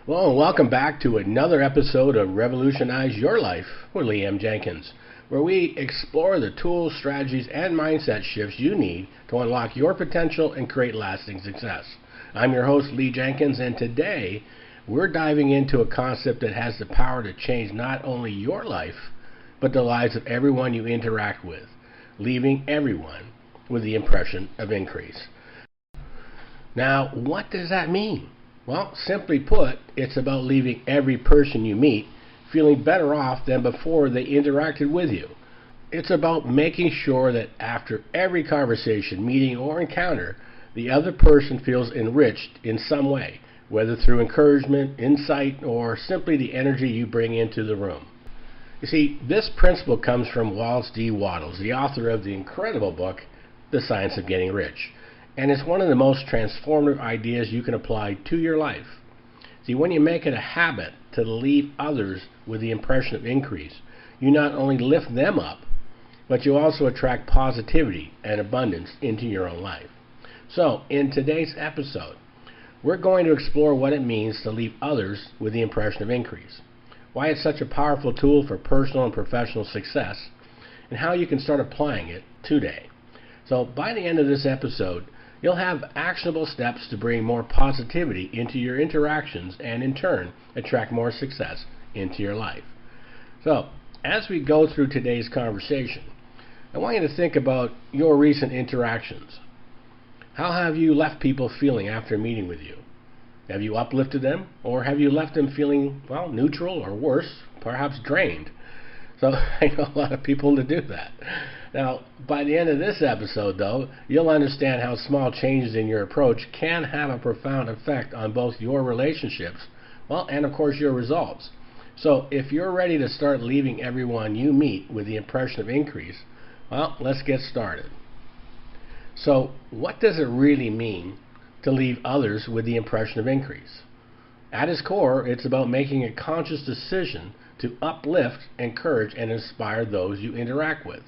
Well, and welcome back to another episode of Revolutionize Your Life with Jenkins, where we explore the tools, strategies, and mindset shifts you need to unlock your potential and create lasting success. I'm your host, Lee Jenkins, and today we're diving into a concept that has the power to change not only your life, but the lives of everyone you interact with, leaving everyone with the impression of increase. Now, what does that mean? Well, simply put, it's about leaving every person you meet feeling better off than before they interacted with you. It's about making sure that after every conversation, meeting, or encounter, the other person feels enriched in some way, whether through encouragement, insight, or simply the energy you bring into the room. You see, this principle comes from Wallace D. Wattles, the author of the incredible book, The Science of Getting Rich. And it's one of the most transformative ideas you can apply to your life. See, when you make it a habit to leave others with the impression of increase, you not only lift them up, but you also attract positivity and abundance into your own life. So, in today's episode, we're going to explore what it means to leave others with the impression of increase, why it's such a powerful tool for personal and professional success, and how you can start applying it today. So, by the end of this episode, you'll have actionable steps to bring more positivity into your interactions and in turn attract more success into your life. So, as we go through today's conversation, I want you to think about your recent interactions. How have you left people feeling after meeting with you? Have you uplifted them, or have you left them feeling, neutral or worse, perhaps drained? So I know a lot of people to do that. Now, by the end of this episode, though, you'll understand how small changes in your approach can have a profound effect on both your relationships, and of course your results. So if you're ready to start leaving everyone you meet with the impression of increase, let's get started. So what does it really mean to leave others with the impression of increase? At its core, it's about making a conscious decision to uplift, encourage, and inspire those you interact with,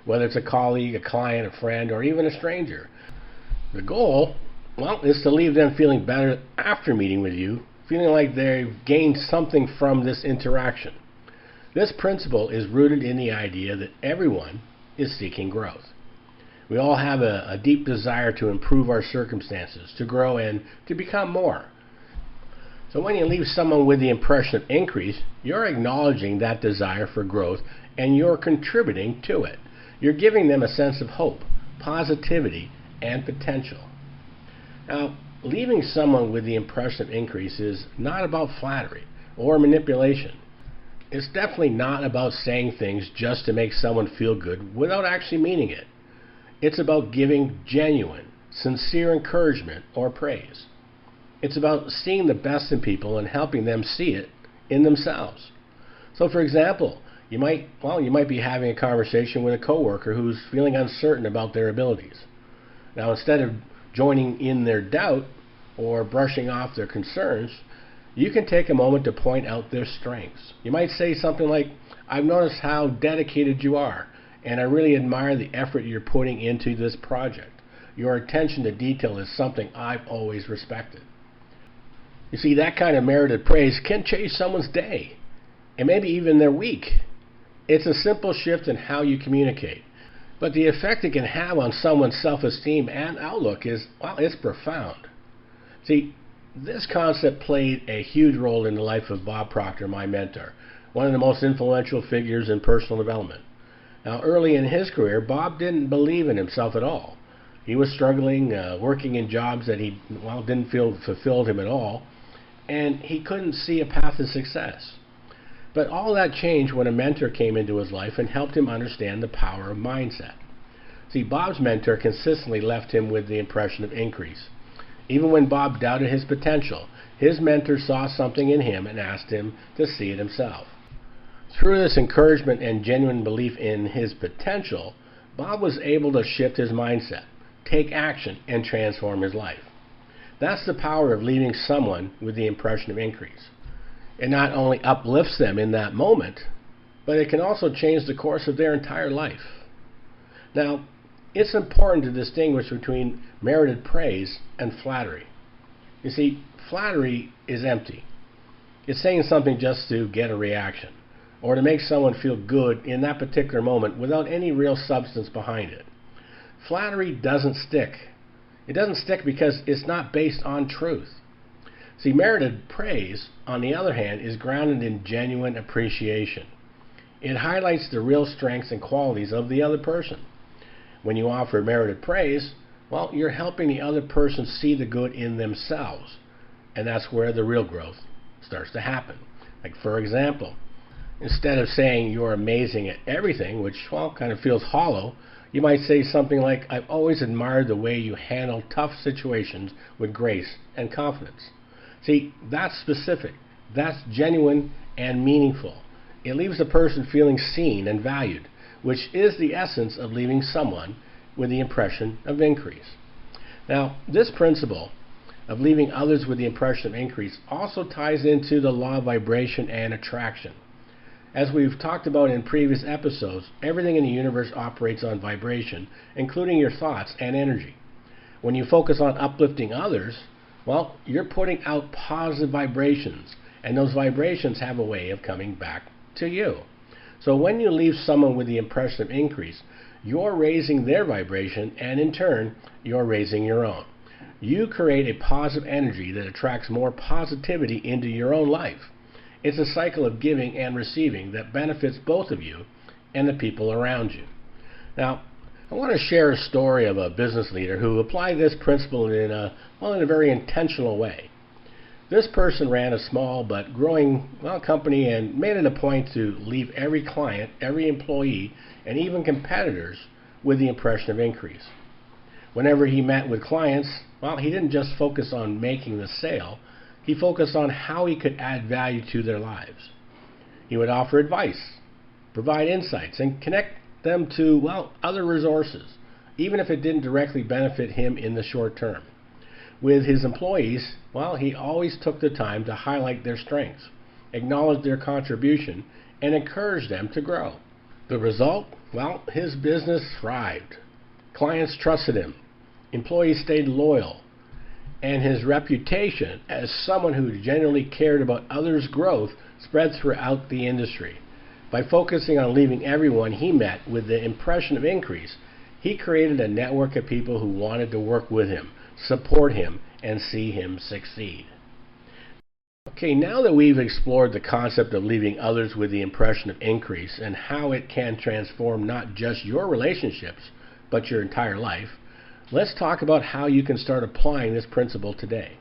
whether it's a colleague, a client, a friend, or even a stranger. The goal, is to leave them feeling better after meeting with you, feeling like they've gained something from this interaction. This principle is rooted in the idea that everyone is seeking growth. We all have a deep desire to improve our circumstances, to grow, and to become more. So when you leave someone with the impression of increase, you're acknowledging that desire for growth and you're contributing to it. You're giving them a sense of hope, positivity, and potential. Now, leaving someone with the impression of increase is not about flattery or manipulation. It's definitely not about saying things just to make someone feel good without actually meaning it. It's about giving genuine, sincere encouragement or praise. It's about seeing the best in people and helping them see it in themselves. So, for example, you might be having a conversation with a coworker who's feeling uncertain about their abilities. Now, instead of joining in their doubt or brushing off their concerns, you can take a moment to point out their strengths. You might say something like, "I've noticed how dedicated you are, and I really admire the effort you're putting into this project. Your attention to detail is something I've always respected." You see, that kind of merited praise can change someone's day, and maybe even their week. It's a simple shift in how you communicate, but the effect it can have on someone's self-esteem and outlook is, it's profound. See, this concept played a huge role in the life of Bob Proctor, my mentor, one of the most influential figures in personal development. Now, early in his career, Bob didn't believe in himself at all. He was struggling, working in jobs that he didn't feel fulfilled him at all, and he couldn't see a path to success. But all that changed when a mentor came into his life and helped him understand the power of mindset. See, Bob's mentor consistently left him with the impression of increase. Even when Bob doubted his potential, his mentor saw something in him and asked him to see it himself. Through this encouragement and genuine belief in his potential, Bob was able to shift his mindset, take action, and transform his life. That's the power of leaving someone with the impression of increase. It not only uplifts them in that moment, but it can also change the course of their entire life. Now, it's important to distinguish between merited praise and flattery. You see, flattery is empty. It's saying something just to get a reaction, or to make someone feel good in that particular moment without any real substance behind it. Flattery doesn't stick. It doesn't stick because it's not based on truth. See, merited praise, on the other hand, is grounded in genuine appreciation. It highlights the real strengths and qualities of the other person. When you offer merited praise, well, you're helping the other person see the good in themselves. And that's where the real growth starts to happen. Like, for example, instead of saying you're amazing at everything, which, well, kind of feels hollow, you might say something like, I've always admired the way you handle tough situations with grace and confidence. See, that's specific. That's genuine and meaningful. It leaves the person feeling seen and valued, which is the essence of leaving someone with the impression of increase. Now, this principle of leaving others with the impression of increase also ties into the law of vibration and attraction. As we've talked about in previous episodes, everything in the universe operates on vibration, including your thoughts and energy. When you focus on uplifting others, well, you're putting out positive vibrations, and those vibrations have a way of coming back to you. So when you leave someone with the impression of increase, you're raising their vibration, and in turn, you're raising your own. You create a positive energy that attracts more positivity into your own life. It's a cycle of giving and receiving that benefits both of you and the people around you. Now, I want to share a story of a business leader who applied this principle in a very intentional way. This person ran a small but growing company and made it a point to leave every client, every employee, and even competitors with the impression of increase. Whenever he met with clients, he didn't just focus on making the sale. He focused on how he could add value to their lives. He would offer advice, provide insights, and connect them to, other resources, even if it didn't directly benefit him in the short term. With his employees, he always took the time to highlight their strengths, acknowledge their contribution, and encourage them to grow. The result? His business thrived. Clients trusted him, employees stayed loyal, and his reputation as someone who genuinely cared about others' growth spread throughout the industry. By focusing on leaving everyone he met with the impression of increase, he created a network of people who wanted to work with him, support him, and see him succeed. Okay, now that we've explored the concept of leaving others with the impression of increase and how it can transform not just your relationships, but your entire life, let's talk about how you can start applying this principle today.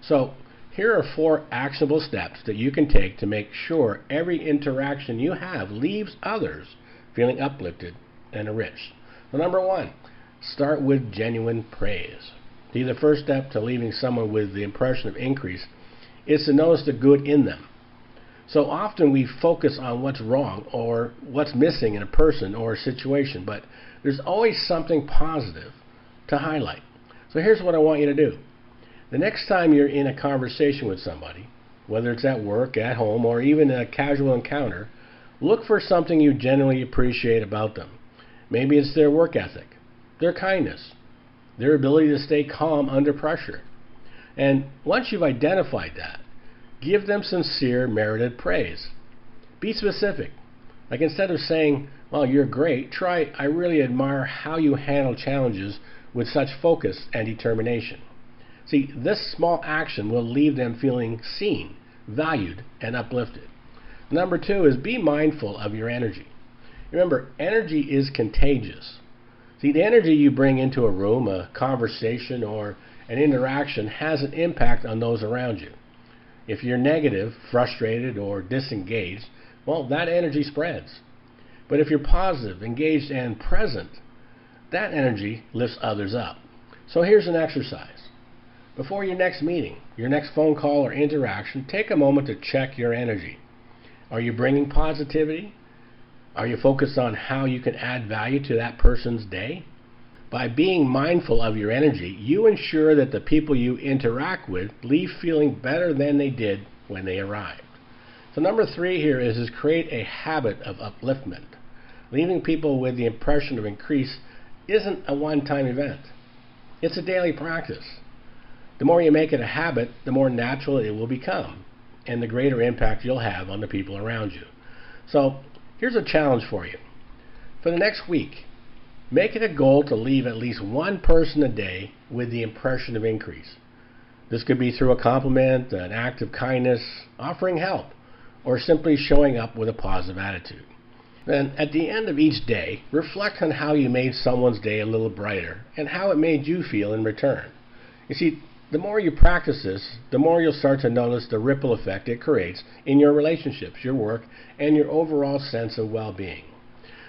So, here are 4 actionable steps that you can take to make sure every interaction you have leaves others feeling uplifted and enriched. So number 1, start with genuine praise. See, the first step to leaving someone with the impression of increase is to notice the good in them. So often we focus on what's wrong or what's missing in a person or a situation, but there's always something positive to highlight. So here's what I want you to do. The next time you're in a conversation with somebody, whether it's at work, at home, or even a casual encounter, look for something you genuinely appreciate about them. Maybe it's their work ethic, their kindness, their ability to stay calm under pressure. And once you've identified that, give them sincere, merited praise. Be specific. Like, instead of saying, you're great, try, I really admire how you handle challenges with such focus and determination. See, this small action will leave them feeling seen, valued, and uplifted. Number 2 is be mindful of your energy. Remember, energy is contagious. See, the energy you bring into a room, a conversation, or an interaction has an impact on those around you. If you're negative, frustrated, or disengaged, that energy spreads. But if you're positive, engaged, and present, that energy lifts others up. So here's an exercise. Before your next meeting, your next phone call or interaction, take a moment to check your energy. Are you bringing positivity? Are you focused on how you can add value to that person's day? By being mindful of your energy, you ensure that the people you interact with leave feeling better than they did when they arrived. So number 3 here is create a habit of upliftment. Leaving people with the impression of increase isn't a one-time event. It's a daily practice. The more you make it a habit, the more natural it will become. and the greater impact you'll have on the people around you. So here's a challenge for you. For the next week, make it a goal to leave at least one person a day with the impression of increase. This could be through a compliment, an act of kindness, offering help, or simply showing up with a positive attitude. Then, at the end of each day, reflect on how you made someone's day a little brighter and how it made you feel in return. You see, the more you practice this, the more you'll start to notice the ripple effect it creates in your relationships, your work, and your overall sense of well-being.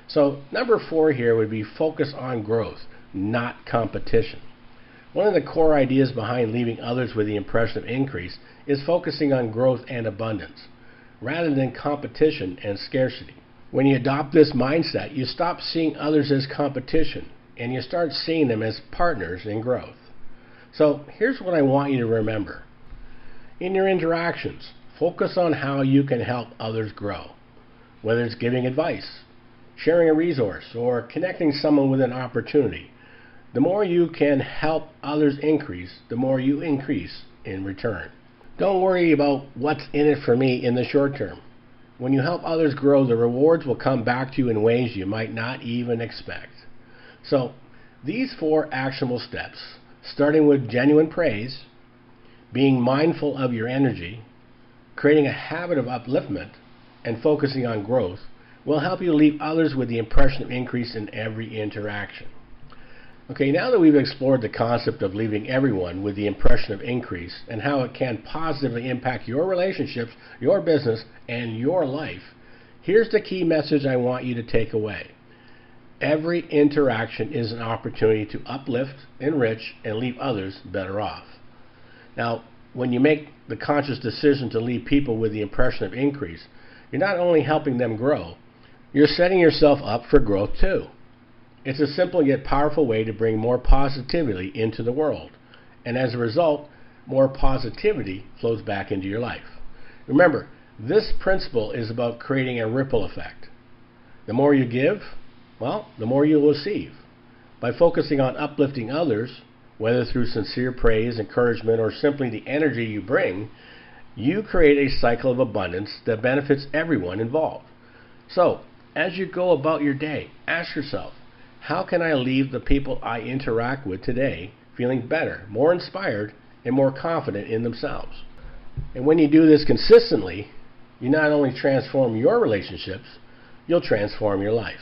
So, number 4 here would be focus on growth, not competition. One of the core ideas behind leaving others with the impression of increase is focusing on growth and abundance, rather than competition and scarcity. When you adopt this mindset, you stop seeing others as competition, and you start seeing them as partners in growth. So here's what I want you to remember. In your interactions, focus on how you can help others grow, whether it's giving advice, sharing a resource, or connecting someone with an opportunity. The more you can help others increase, the more you increase in return. Don't worry about what's in it for me in the short term. When you help others grow, the rewards will come back to you in ways you might not even expect. So, these 4 actionable steps, starting with genuine praise, being mindful of your energy, creating a habit of upliftment, and focusing on growth, will help you leave others with the impression of increase in every interaction. Okay, now that we've explored the concept of leaving everyone with the impression of increase and how it can positively impact your relationships, your business, and your life, here's the key message I want you to take away. Every interaction is an opportunity to uplift, enrich, and leave others better off. Now, when you make the conscious decision to leave people with the impression of increase, you're not only helping them grow, you're setting yourself up for growth too. It's a simple yet powerful way to bring more positivity into the world. And as a result, more positivity flows back into your life. Remember, this principle is about creating a ripple effect. The more you give, well, the more you'll receive. By focusing on uplifting others, whether through sincere praise, encouragement, or simply the energy you bring, you create a cycle of abundance that benefits everyone involved. So, as you go about your day, ask yourself, how can I leave the people I interact with today feeling better, more inspired, and more confident in themselves? And when you do this consistently, you not only transform your relationships, you'll transform your life.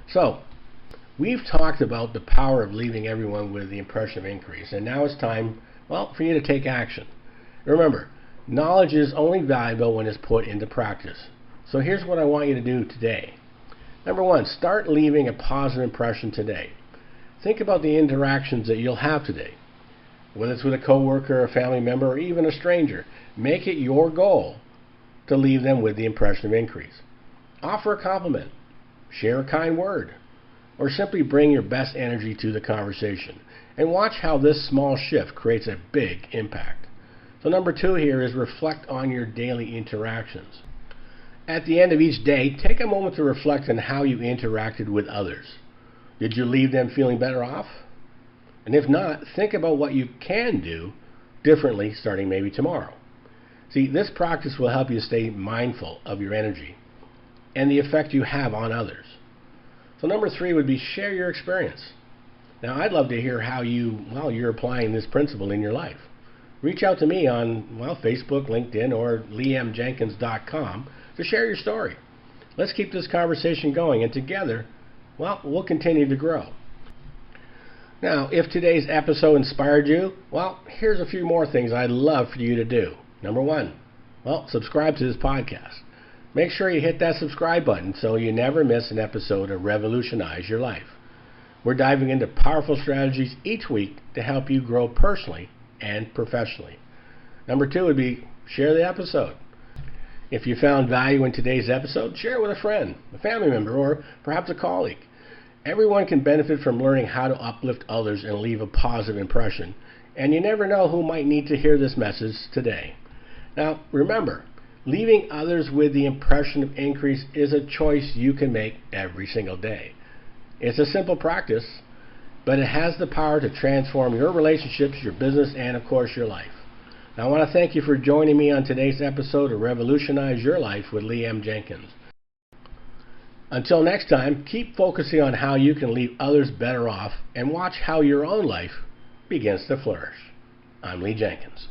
So, we've talked about the power of leaving everyone with the impression of increase, and now it's time, well, for you to take action. Remember, knowledge is only valuable when it's put into practice. So here's what I want you to do today. Number 1, start leaving a positive impression today. Think about the interactions that you'll have today. Whether it's with a coworker, a family member, or even a stranger, make it your goal to leave them with the impression of increase. Offer a compliment, share a kind word, or simply bring your best energy to the conversation. And watch how this small shift creates a big impact. So number 2 here is reflect on your daily interactions. At the end of each day, take a moment to reflect on how you interacted with others. Did you leave them feeling better off? And if not, think about what you can do differently starting maybe tomorrow. See, this practice will help you stay mindful of your energy and the effect you have on others. So number 3 would be share your experience. Now, I'd love to hear how you're applying this principle in your life. Reach out to me on, Facebook, LinkedIn, or liamjenkins.com to share your story. Let's keep this conversation going, and together, we'll continue to grow. Now, if today's episode inspired you, here's a few more things I'd love for you to do. Number 1, subscribe to this podcast. Make sure you hit that subscribe button so you never miss an episode of Revolutionize Your Life. We're diving into powerful strategies each week to help you grow personally and professionally. Number 2 would be share the episode. If you found value in today's episode, share it with a friend, a family member, or perhaps a colleague. Everyone can benefit from learning how to uplift others and leave a positive impression, and you never know who might need to hear this message today. Now, remember, leaving others with the impression of increase is a choice you can make every single day. It's a simple practice, but it has the power to transform your relationships, your business, and of course your life. Now, I want to thank you for joining me on today's episode of Revolutionize Your Life with Jenkins. Until next time, keep focusing on how you can leave others better off and watch how your own life begins to flourish. I'm Jenkins.